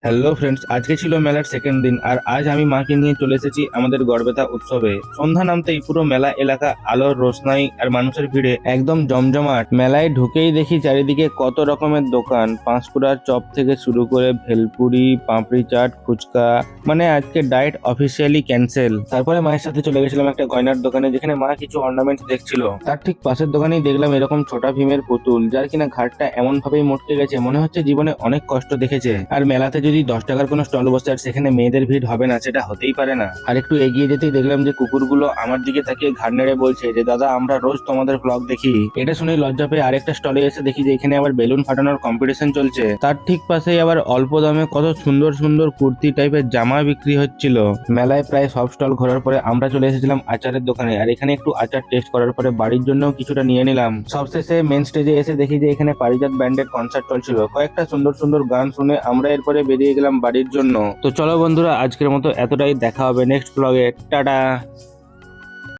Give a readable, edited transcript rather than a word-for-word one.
Hello friends, আজকে ছিল মেলার সেকেন্ড দিন আর আজ আমি মাকে নিয়ে চলে এসেছি আমাদের গড়বেতা উৎসবে। সন্ধ্যা নামতেই পুরো মেলা এলাকা আলোর রোশনাই আর মানুষের ভিড়ে একদম জমজমাট। মেলায় ঢুকেই দেখি চারিদিকে কত রকমের দোকান, পাঁশকুড়ার চপ থেকে শুরু করে ভেলপুরি, পাঁপড়ি চাট, ফুচকা। মানে আজকে ডায়েট অফিসিয়ালি ক্যান্সেল। তারপরে মায়ের সাথে চলে গেছিলাম একটা গয়নার দোকানে, যেখানে মা কিছু অর্নামেন্টস দেখছিল। তার ঠিক পাশের দোকানেই দেখলাম এরকম ছোটা ভীমের পুতুল, যার কিনা ঘাটটা এমন ভাবেই মটকে গেছে মনে হচ্ছে জীবনে অনেক কষ্ট দেখেছে। আর মেলাতে যদি 10 টাকার কোনো স্টল বসে আর সেখানে মেয়েদের ভিড় হবে না, সেটা হতেই পারে না। আর একটু এগিয়ে যেতেই দেখলাম যে কুকুরগুলো আমার দিকে তাকিয়ে ঘাড় নেড়ে বলছে যে দাদা, আমরা রোজ তোমাদের ব্লগ দেখি। এটা শুনে লজ্জা পেয়ে আরেকটা স্টলে এসে দেখি যে এখানে আবার বেলুন ফাটানোর কম্পিটিশন চলছে। তার ঠিক পাশেই আবার অল্প দামে কত সুন্দর সুন্দর কুর্তি টাইপের জামা বিক্রি হচ্ছিল। মেলায় প্রায় সব স্টল ঘোরার পরে আমরা চলে এসেছিলাম আচারের দোকানে, আর এখানে একটু আচার টেস্ট করার পরে বাড়ির জন্য কিছুটা নিয়ে নিলাম। সবশেষে মেন স্টেজে এসে দেখি যে এখানে পারিজাত ব্যান্ডের কনসার্ট চলছিল। কয়েকটা সুন্দর সুন্দর গান শুনে আমরা এরপরে বেরিয়ে গেলাম বাড়ির জন্য। তো চলো বন্ধুরা, আজকের মতো এতটাই, দেখা হবে নেক্সট ব্লগে। টাটা।